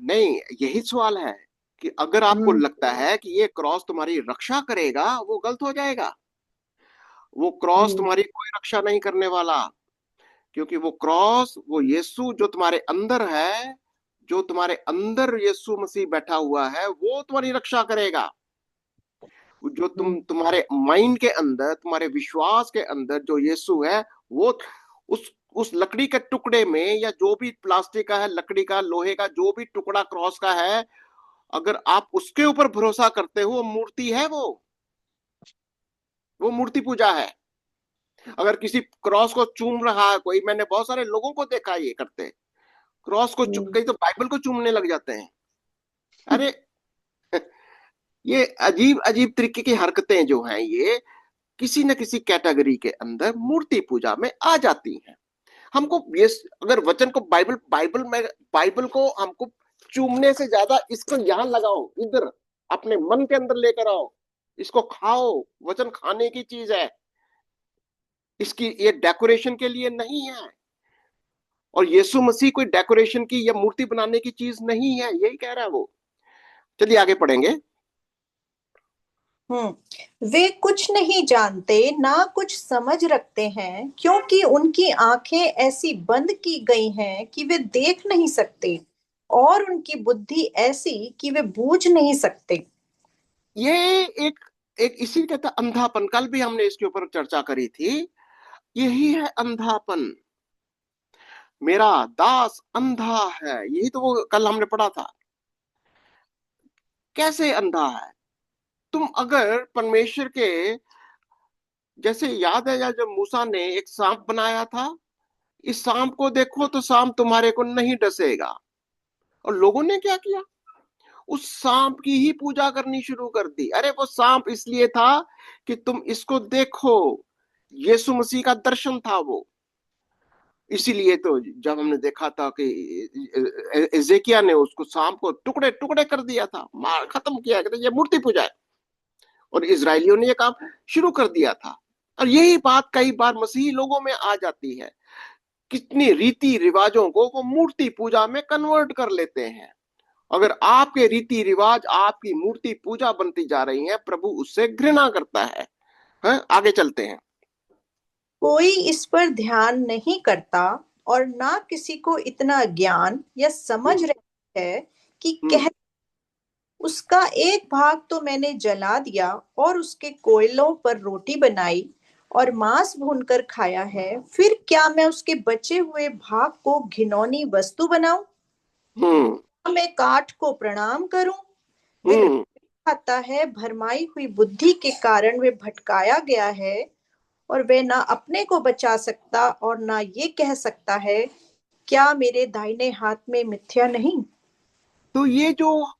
नहीं, यही सवाल है कि अगर आपको हम्म लगता है कि ये क्रॉस तुम्हारी रक्षा करेगा, वो गलत हो जाएगा। वो क्रॉस हम्म तुम्हारी कोई रक्षा नहीं करने वाला, क्योंकि वो क्रॉस, वो यीशु जो तुम्हारे अंदर है, जो तुम्हारे अंदर यीशु मसीह बैठा हुआ है, वो तुम्हारी रक्षा करेगा। जो तुम्हारे माइंड के अंदर, तुम्हारे विश्वास के अंदर जो यीशु है, वो उस लकड़ी के टुकड़े में, या जो भी प्लास्टिक का है, लकड़ी का, लोहे का, जो भी टुकड़ा क्रॉस का है, अगर आप उसके ऊपर भरोसा करते हो, वो मूर्ति है, वो मूर्ति पूजा है। अगर किसी क्रॉस को चूम रहा है कोई, मैंने बहुत सारे लोगों को देखा ये करते, क्रॉस को हम्म कई तो बाइबल को चूमने लग जाते हैं। अरे ये अजीब अजीब तरीके की हरकतें जो हैं, ये किसी न किसी कैटेगरी के अंदर मूर्ति पूजा में आ जाती हैं। हमको ये, अगर वचन को, बाइबल बाइबल में, बाइबल को हमको चूमने से ज्यादा इसको यहाँ लगाओ, इधर अपने मन के अंदर लेकर आओ, इसको खाओ। वचन खाने की चीज है, इसकी ये डेकोरेशन के लिए नहीं है। और यीशु मसीह कोई डेकोरेशन की या मूर्ति बनाने की चीज नहीं है, यही कह रहा है वो। चलिए आगे पढ़ेंगे। वे कुछ नहीं जानते, ना कुछ समझ रखते हैं, क्योंकि उनकी आंखें ऐसी बंद की गई हैं कि वे देख नहीं सकते, और उनकी बुद्धि ऐसी कि वे बूझ नहीं सकते। ये एक एक इसी कहता अंधापन, कल भी हमने इसके ऊपर चर्चा करी थी। यही है अंधापन, मेरा दास अंधा है, यही तो वो कल हमने पढ़ा था। कैसे अंधा है? तुम अगर परमेश्वर के, जैसे याद है या जब मूसा ने एक सांप बनाया था, इस सांप को देखो तो सांप तुम्हारे को नहीं डसेगा, और लोगों ने क्या किया, उस सांप की ही पूजा करनी शुरू कर दी। अरे वो सांप इसलिए था कि तुम इसको देखो, यीशु मसीह का दर्शन था वो। इसीलिए तो जब हमने देखा था कि एजेकिया ने उसको, सांप को टुकड़े टुकड़े कर दिया था, मार खत्म किया, कहते ये मूर्ति पूजा है, और इजरायलियों ने ये काम शुरू कर दिया था। और यही बात कई बार मसीही लोगों में आ जाती है। कितनी रीति रिवाजों को वो मूर्ति पूजा में कन्वर्ट कर लेते हैं। अगर आपके रीति रिवाज आपकी मूर्ति पूजा बनती जा रही है, प्रभु उससे घृणा करता है। आगे चलते हैं। कोई इस पर ध्यान नहीं करता और ना किसी को इतना ज्ञान या समझ रही है कि कह उसका एक भाग तो मैंने जला दिया और उसके कोयलों पर रोटी बनाई और मांस भूनकर खाया है, फिर क्या मैं उसके बचे हुए भाग को घिनौनी वस्तु बनाऊं? मैं काठ को प्रणाम करूं? वे खाता है, भरमाई हुई बुद्धि के कारण वे भटकाया गया है, और वे ना अपने को बचा सकता और ना ये कह सकता है, क्या मेरे दाहिने हाथ में मिथ्या नहीं? तो ये जो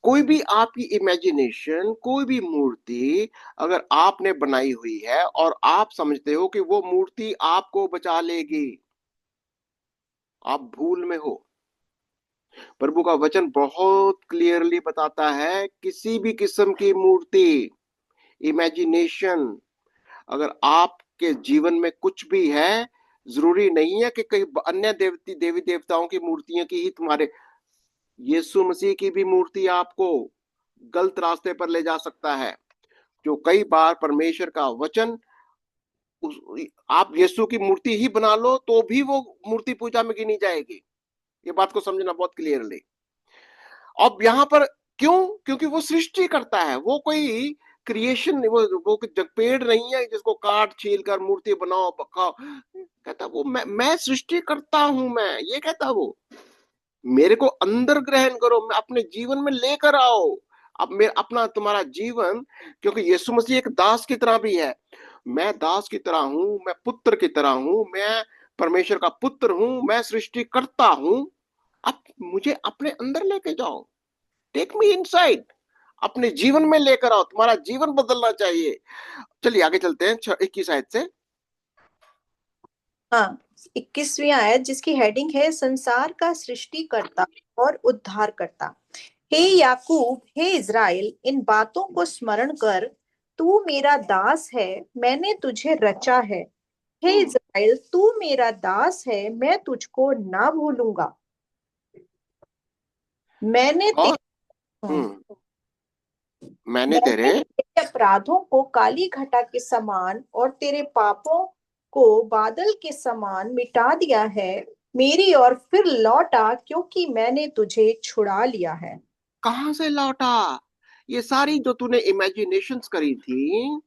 कोई भी आपकी इमेजिनेशन, कोई भी मूर्ति अगर आपने बनाई हुई है और आप समझते हो कि वो मूर्ति आपको बचा लेगी, आप भूल में हो। प्रभु का वचन बहुत क्लियरली बताता है, किसी भी किस्म की मूर्ति, इमेजिनेशन, अगर आपके जीवन में कुछ भी है, जरूरी नहीं है कि कई अन्य देवी देवताओं की मूर्तियां की ही तुम्हारे, यीशु मसीह की भी मूर्ति आपको गलत रास्ते पर ले जा सकता है। जो कई बार परमेश्वर का वचन, आप यीशु की मूर्ति ही बना लो तो भी वो मूर्ति पूजा में गिनी जाएगी। ये बात को समझना बहुत क्लियरली। अब यहाँ पर क्यों? क्योंकि वो सृष्टि करता है, वो कोई क्रिएशन, वो पेड़ नहीं है जिसको काट छील कर मूर्ति बनाओ पकाओ। कहता वो मैं सृष्टि करता हूं, मैं ये कहता वो, मेरे को अंदर ग्रहण करो, मैं अपने जीवन में लेकर आओ। अब मेरा अपना तुम्हारा जीवन, क्योंकि यीशु मसीह एक दास की तरह भी है। मैं दास की तरह हूं, मैं पुत्र की तरह हूं, मैं परमेश्वर का पुत्र हूं, मैं सृष्टि करता हूं। अब मुझे अपने अंदर लेके जाओ, टेक मी इनसाइड, अपने जीवन में लेकर आओ, तुम्हारा जीवन बदलना चाहिए। चलिए आगे चलते हैं 21 आयत से। हाँ, 21वीं आयत, जिसकी हेडिंग है संसार का सृष्टिकर्ता और उद्धारकर्ता। हे याकूब, हे इज़राइल, इन बातों को स्मरण कर, तू मेरा दास है, मैंने तुझे रचा है। हे इज़राइल, तू मेरा दास है, मैं तुझको ना भूलूंगा। मैंने और मैंने तेरे अपराधों को काली घटा के समान और तेरे पापों को बादल के समान मिटा दिया है। मेरी ओर फिर लौट आ, क्योंकि मैंने तुझे छुड़ा लिया है। कहां से लौटा? ये सारी जो तूने इमेजिनेशंस करी थी,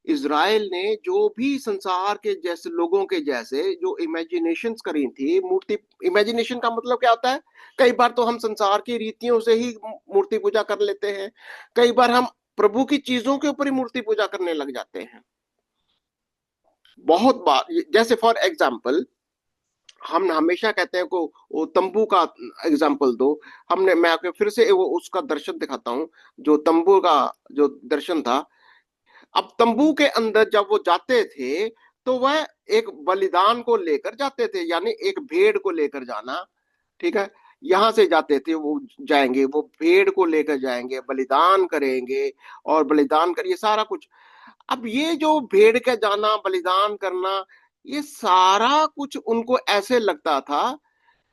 इज़राइल ने जो भी संसार के जैसे लोगों के जैसे जो इमेजिनेशंस करी थी, मूर्ति, इमेजिनेशन का मतलब क्या होता है? कई बार तो हम संसार की रीतियों से ही मूर्ति पूजा कर लेते हैं, कई बार हम प्रभु की चीजों के ऊपर ही मूर्ति पूजा करने लग जाते हैं। बहुत बार, जैसे फॉर एग्जाम्पल, हम हमेशा कहते हैं को वो तंबू का एग्जाम्पल दो। मैं आपको फिर से वो उसका दर्शन दिखाता हूँ, जो तंबू का जो दर्शन था। अब तंबू के अंदर जब वो जाते थे तो वह एक बलिदान को लेकर जाते थे, यानी एक भेड़ को लेकर जाना। ठीक है, यहां से जाते थे, वो जाएंगे, वो भेड़ को लेकर जाएंगे, बलिदान करेंगे, और बलिदान करिए सारा कुछ। अब ये जो भेड़ का जाना, बलिदान करना, ये सारा कुछ उनको ऐसे लगता था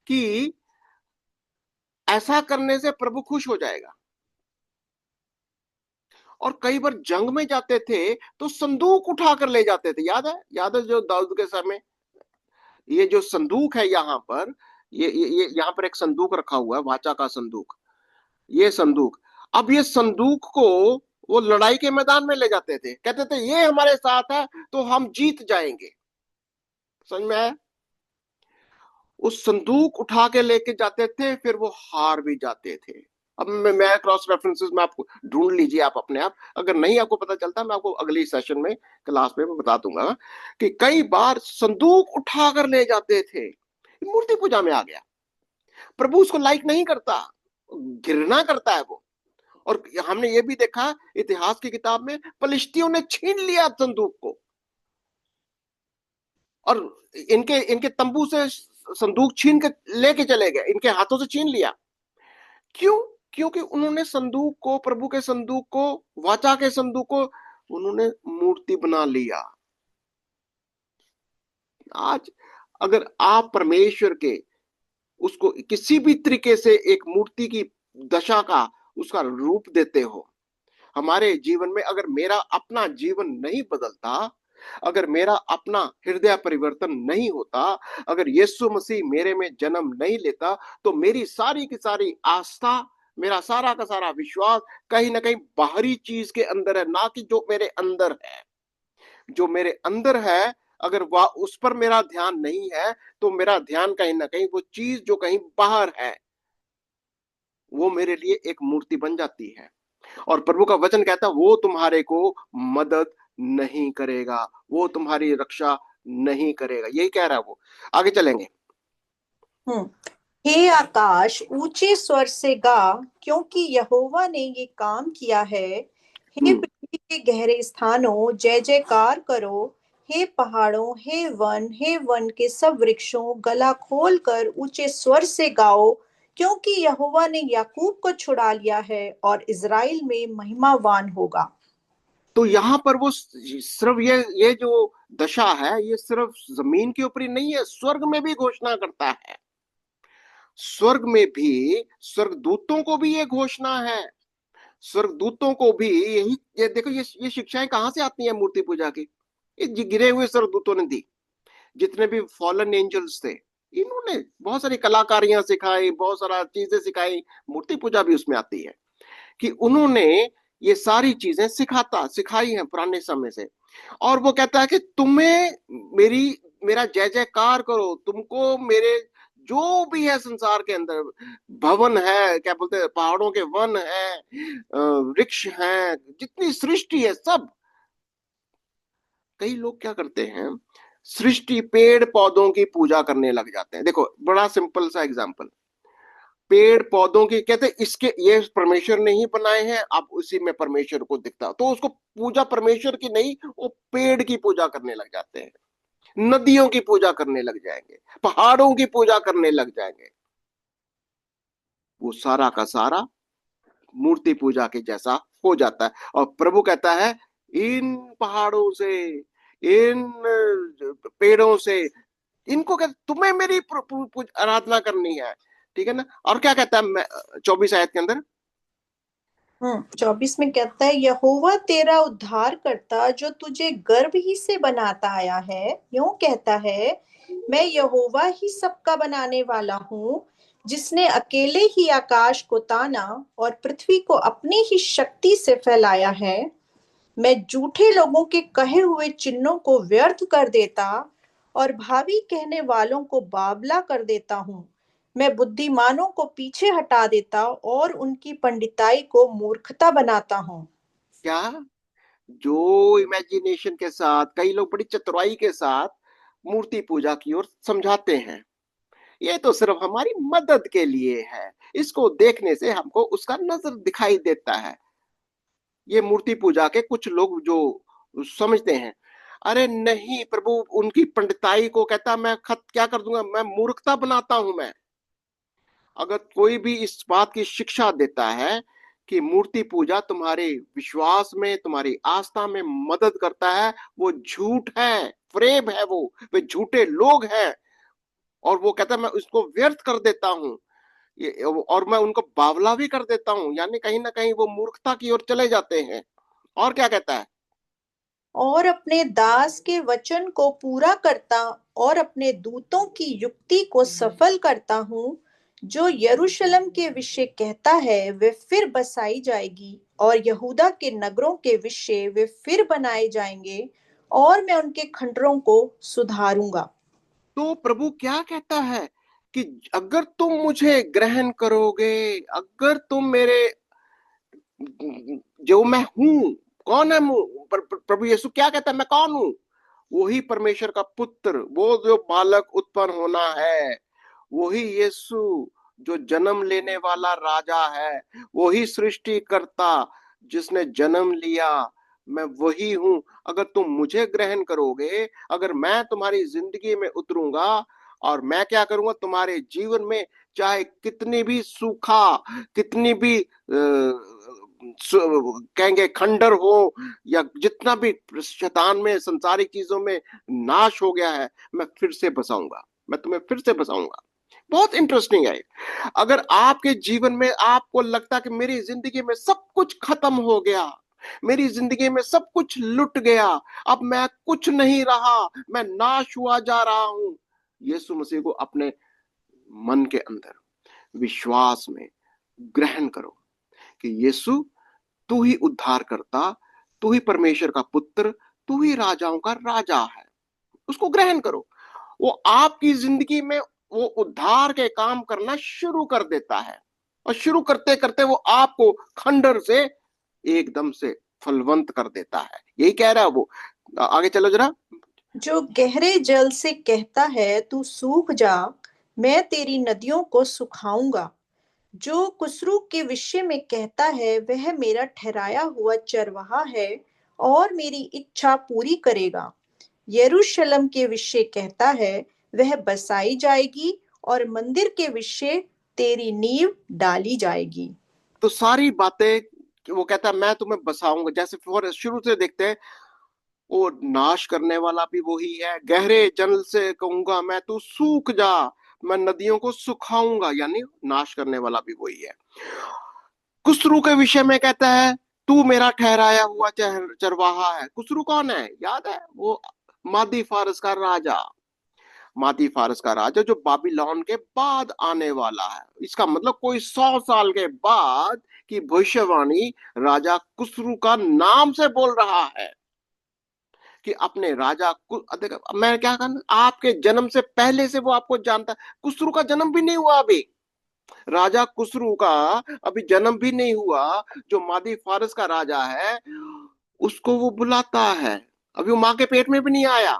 कि ऐसा करने से प्रभु खुश हो जाएगा। और कई बार जंग में जाते थे तो संदूक उठा कर ले जाते थे, याद है जो दाऊद के समय, ये जो संदूक है यहाँ पर, ये यहाँ पर एक संदूक रखा हुआ है, वाचा का संदूक, ये संदूक। अब ये संदूक को वो लड़ाई के मैदान में ले जाते थे, कहते थे ये हमारे साथ है तो हम जीत जाएंगे। समझ में आया? उस संदूक उठा के लेके जाते थे, फिर वो हार भी जाते थे। अब मैं क्रॉस रेफरेंसेस में आपको ढूंढ लीजिए आप अपने आप, अगर नहीं आपको पता चलता मैं आपको अगली सेशन में, क्लास में मैं बता दूंगा कि कई बार संदूक उठा कर ले जाते थे। मूर्ति पूजा में आ गया। प्रभु उसको लाइक नहीं करता, घृणा करता है वो। और हमने ये भी देखा इतिहास की किताब में, फलिश्तियों ने छीन लिया संदूक को, और इनके इनके तंबू से संदूक छीन के लेके चले गए, इनके हाथों से छीन लिया। क्यों? क्योंकि उन्होंने संदूक को, प्रभु के संदूक को, वाचा के संदूक को उन्होंने मूर्ति बना लिया। आज अगर आप परमेश्वर के उसको किसी भी तरीके से एक मूर्ति की दशा का उसका रूप देते हो हमारे जीवन में, अगर मेरा अपना जीवन नहीं बदलता, अगर मेरा अपना हृदय परिवर्तन नहीं होता, अगर यीशु मसीह मेरे में जन्म नहीं लेता, तो मेरी सारी की सारी आस्था, मेरा सारा का सारा विश्वास कहीं ना कहीं बाहरी चीज के अंदर है, ना कि जो मेरे अंदर है। जो मेरे अंदर है, अगर वह उस पर मेरा ध्यान नहीं है, तो मेरा ध्यान कहीं ना कहीं वो चीज जो कहीं बाहर है वो मेरे लिए एक मूर्ति बन जाती है। और प्रभु का वचन कहता है वो तुम्हारे को मदद नहीं करेगा, वो तुम्हारी रक्षा नहीं करेगा, यही कह रहा है वो। आगे चलेंगे। हे आकाश ऊंचे स्वर से गा, क्योंकि यहोवा ने ये काम किया है। हे पृथ्वी के गहरे स्थानों, जय जयकार करो। हे पहाड़ों, हे वन के सब वृक्षों, गला खोल कर ऊंचे स्वर से गाओ, क्योंकि यहोवा ने याकूब को छुड़ा लिया है और इज़राइल में महिमावान होगा। तो यहाँ पर वो सिर्फ ये जो दशा है, ये सिर्फ जमीन के ऊपर ही नहीं है, स्वर्ग में भी घोषणा करता है। स्वर्ग में भी स्वर्गदूतों को भी ये घोषणा है, स्वर्गदूतों को भी यही। ये देखो, ये शिक्षाएं कहाँ से आती हैं मूर्ति पूजा की? ये गिरे हुए स्वर्गदूतों ने दी। जितने भी फॉलन एंजल्स थे, इन्होंने बहुत सारी कलाकारियां सिखाई, बहुत सारा चीजें सिखाई। मूर्ति पूजा भी उसमें आती है कि उन्होंने ये सारी चीजें सिखाई हैं पुराने समय से। और वो कहता है कि तुम्हें मेरा जय जयकार करो, तुमको मेरे जो भी है संसार के अंदर, भवन है, क्या बोलते हैं, पहाड़ों के वन है, वृक्ष हैं, जितनी सृष्टि है सब। कई लोग क्या करते हैं, सृष्टि पेड़ पौधों की पूजा करने लग जाते हैं। देखो बड़ा सिंपल सा एग्जांपल, पेड़ पौधों की कहते हैं इसके ये परमेश्वर ने ही बनाए हैं, अब उसी में परमेश्वर को दिखता, तो उसको पूजा परमेश्वर की नहीं, वो पेड़ की पूजा करने लग जाते हैं, नदियों की पूजा करने लग जाएंगे, पहाड़ों की पूजा करने लग जाएंगे। वो सारा का सारा मूर्ति पूजा के जैसा हो जाता है। और प्रभु कहता है इन पहाड़ों से, इन पेड़ों से, इनको कहते तुम्हें मेरी आराधना करनी है, ठीक है ना। और क्या कहता है 24 आयत के अंदर? 24 में कहता है, यहोवा तेरा उद्धार करता जो तुझे गर्भ ही से बनाता आया है, यूं कहता है, मैं यहोवा ही सबका बनाने वाला हूँ, जिसने अकेले ही आकाश को ताना और पृथ्वी को अपनी ही शक्ति से फैलाया है। मैं झूठे लोगों के कहे हुए चिन्हों को व्यर्थ कर देता और भावी कहने वालों को बावला कर देता हूँ। मैं बुद्धिमानों को पीछे हटा देता और उनकी पंडिताई को मूर्खता बनाता हूँ। क्या जो इमेजिनेशन के साथ कई लोग बड़ी चतुराई के साथ मूर्ति पूजा की ओर समझाते हैं, ये तो सिर्फ हमारी मदद के लिए है, इसको देखने से हमको उसका नजर दिखाई देता है। ये मूर्ति पूजा के कुछ लोग जो समझते हैं, अरे नहीं प्रभु उनकी पंडिताई को कहता मैं खत क्या कर दूंगा, मैं मूर्खता बनाता हूं मैं। अगर कोई भी इस बात की शिक्षा देता है कि मूर्ति पूजा तुम्हारे विश्वास में, तुम्हारी आस्था में मदद करता है, वो झूठ है, फ्रेब है, वो वे झूठे लोग हैं। और वो कहता है मैं उसको व्यर्थ कर देता हूं, और मैं उनको बावला भी कर देता हूं, यानी कहीं ना कहीं वो मूर्खता की ओर चले जाते हैं। और क्या कहता है? और अपने दास के वचन को पूरा करता और अपने दूतों की युक्ति को सफल करता हूँ। जो यरूशलेम के विषय कहता है वे फिर बसाई जाएगी, और यहूदा के नगरों के विषय वे फिर बनाए जाएंगे, और मैं उनके खंडरों को सुधारूंगा। तो प्रभु क्या कहता है कि अगर तुम मुझे ग्रहण करोगे, अगर तुम मेरे जो मैं हूं, कौन है प्रभु यीशु क्या कहता है, मैं कौन हूं? वही परमेश्वर का पुत्र, वो जो बालक उत्पन्न होना है, वही यीशु जो जन्म लेने वाला राजा है, वही सृष्टिकर्ता जिसने जन्म लिया, मैं वही हूं। अगर तुम मुझे ग्रहण करोगे, अगर मैं तुम्हारी जिंदगी में उतरूंगा, और मैं क्या करूंगा तुम्हारे जीवन में, चाहे कितनी भी सूखा, कितनी भी कहेंगे खंडर हो, या जितना भी शैतान में, संसारिक चीजों में नाश हो गया है, मैं फिर से बसाऊंगा। मैं तुम्हें फिर से बसाऊंगा। बहुत इंटरेस्टिंग है। अगर आपके जीवन में आपको लगता है कि मेरी जिंदगी में सब कुछ खत्म हो गया, मेरी जिंदगी में सब कुछ लुट गया, अब मैं कुछ नहीं रहा, मैं नाश हुआ जा रहा हूं, यीशु मसीह को अपने मन के अंदर विश्वास में ग्रहण करो कि यीशु, तू ही उद्धार करता, तू ही परमेश्वर का पुत्र, तू ही राजाओं का राजा है। उसको ग्रहण करो। वो आपकी जिंदगी में वो उद्धार के काम करना शुरू कर देता है, और शुरू करते करते वो आपको खंडर से एकदम से फलवंत कर देता है। यही कह रहा है वो। आगे चलो जरा। जो गहरे जल से कहता है तू सूख जा, मैं तेरी नदियों को सुखाऊंगा। जो कुस्रू के विषय में कहता है वह मेरा ठहराया हुआ चरवाहा है और मेरी इच्छा पूरी करेगा। यरूशलेम के विषय कहता है वह बसाई जाएगी और मंदिर के विषय तेरी नींव डाली जाएगी। तो सारी बातें वो कहता है मैं तुम्हें बसाऊंगा। जैसे शुरू से देखते हैं, वो नाश करने वाला भी वही है। गहरे जल से कहूंगा मैं, तू सूख जा, मैं नदियों को सुखाऊंगा, यानी नाश करने वाला भी वही है। कुस्रू के विषय में कहता है तू मेरा ठहराया हुआ चरवाहा है। कुस्रू कौन है? याद है? वो मादी फारस का राजा, मादी फारस का राजा जो बाबिलोन के बाद आने वाला है। इसका मतलब कोई 100 साल के बाद की भविष्यवाणी राजा कुस्रू का नाम से बोल रहा है कि अपने राजा मैं क्या कहूं, आपके जन्म से पहले से वो आपको जानता है। कुस्रू का जन्म भी नहीं हुआ अभी, राजा कुस्रू का अभी जन्म भी नहीं हुआ। जो मादी फारस का राजा है उसको वो बुलाता है, अभी वो माँ के पेट में भी नहीं आया।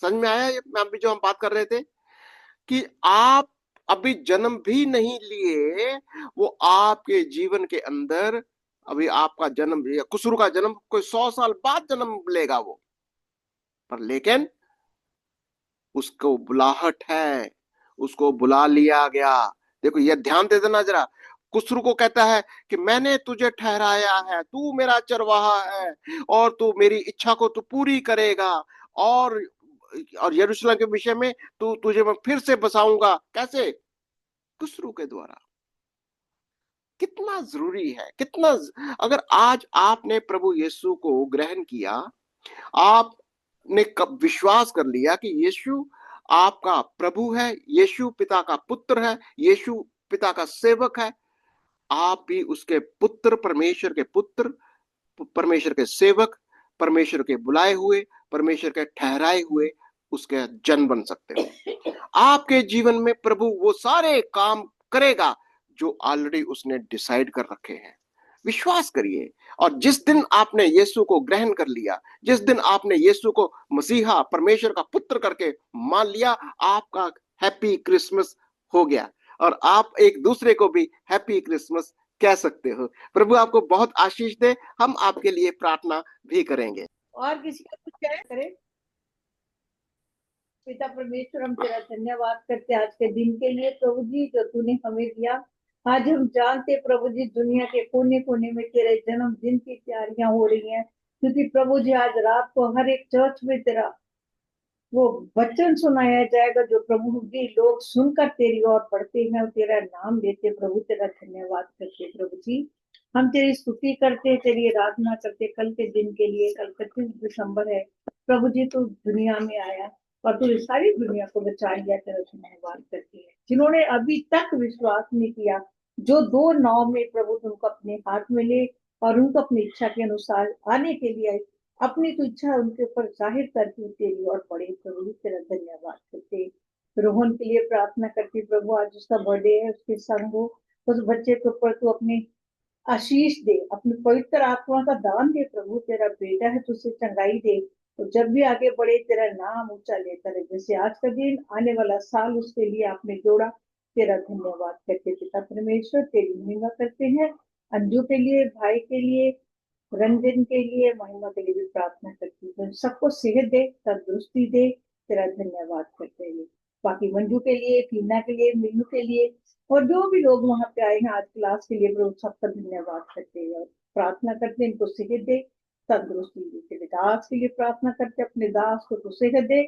समझ में आया ये अभी जो हम बात कर रहे थे कि आप अभी जन्म भी नहीं लिए, वो आपके जीवन के अंदर अभी आपका जन्म, कुसरू का जन्म कोई 100 साल बाद जन्म लेगा वो, पर लेकिन उसको बुलाहट है, उसको बुला लिया गया। देखो ये ध्यान दे देना जरा। कुसरू को कहता है कि मैंने तुझे ठहराया है, तू मेरा चरवाहा है और तू मेरी इच्छा को तू पूरी करेगा। और यरूशलेम के विषय में तुझे मैं फिर से बसाऊंगा। कैसे? कुसरू के द्वारा। कितना जरूरी है, कितना। अगर आज आपने प्रभु यीशु को ग्रहण किया, आपने कब विश्वास कर लिया कि यीशु आपका प्रभु है, यीशु पिता का पुत्र है, यीशु पिता का सेवक है, आप भी उसके पुत्र, परमेश्वर के पुत्र, परमेश्वर के सेवक, परमेश्वर के बुलाए हुए, परमेश्वर के ठहराए हुए उसके जन बन सकते हो। आपके जीवन में प्रभु वो सारे काम करेगा जो ऑलरेडी उसने डिसाइड कर रखे हैं। विश्वास करिए। और जिस दिन आपने यीशु को ग्रहण कर लिया, जिस दिन आपने यीशु को मसीहा, परमेश्वर का पुत्र करके मान लिया, आपका हैप्पी क्रिसमस हो गया और आप एक दूसरे को भी हैप्पी क्रिसमस कह सकते हो। प्रभु आपको बहुत आशीष दे। हम आपके लिए प्रार्थना भी करेंगे। और किसी का कुछ करे? पिता परमेश्वर, हम तेरा धन्यवाद करते आज के दिन के लिए प्रभु जी जो तूने हमें दिया। आज हम जानते प्रभु जी दुनिया के कोने कोने में तेरे जन्मदिन की तैयारियां हो रही हैं, क्योंकि प्रभु जी आज रात को हर एक चर्च में तेरा वो वचन सुनाया जाएगा जो प्रभु जी लोग सुनकर तेरी ओर पढ़ते हैं और तेरा नाम लेते। प्रभु तेरा धन्यवाद करते प्रभु जी, हम तेरी स्तुति करते, तेरी आराधना करते कल के दिन के लिए। कल 25 दिसंबर है प्रभु जी, तू दुनिया में आया और तू सारी दुनिया को बचा लिया। तेरा धन्यवाद करते हैं जिन्होंने अभी तक विश्वास नहीं किया, जो 2 नाव में प्रभु तुमको अपने हाथ में ले और उनको अपनी इच्छा के अनुसार आने के लिए अपनी तो इच्छा उनके ऊपर जाहिर करती तेरी और बड़े प्रभु तेरा धन्यवाद करते। रोहन के लिए प्रार्थना करती प्रभु, आज उसका बर्थडे है, उसके संग हो उस बच्चे के ऊपर तू अपनी आशीष दे, अपनी पवित्र आत्मा का दान दे प्रभु। तेरा बेटा है, तुझसे चंगाई दे तो जब भी आगे बढ़े तेरा नाम ऊंचा लेता रहे। जैसे आज का दिन, आने वाला साल उसके लिए आपने जोड़ा, तेरा धन्यवाद करते पिता परमेश्वर, तेरी महिमा करते हैं। अंजू के लिए, भाई के लिए, रंजन के लिए, महिमा के लिए भी प्रार्थना करती हूँ। सबको सेहत दे, तंदुरुस्ती दे, तेरा धन्यवाद करते हैं। बाकी मंजू के लिए, टीना के लिए, मीनू के लिए और जो भी लोग वहां पे आए हैं आज क्लास के लिए, प्रभु सबका धन्यवाद करते हैं और प्रार्थना करते हैं इनको सेहत दे, तंदुरुस्ती दे। दास के लिए प्रार्थना करते अपने दास को तो सेहत दे,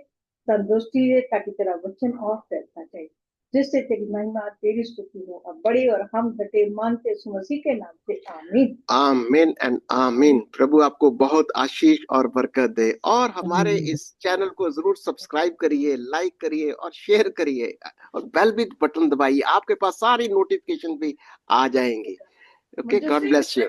तंदुरुस्ती दे, ताकि तेरा वचन और फैलता जाए, जिससे तेरी महिमा तेरी स्तुति हो अब बड़ी, और हम घटे मानते यीशु मसीह के नाम से, आमीन। आमीन एंड आमीन। प्रभु आपको बहुत आशीष और बरकत दे, और हमारे इस चैनल को जरूर सब्सक्राइब करिए, लाइक करिए और शेयर करिए, और बेल भी बटन दबाइए, आपके पास सारी नोटिफिकेशन भी आ जाएंगी। Okay, God bless you.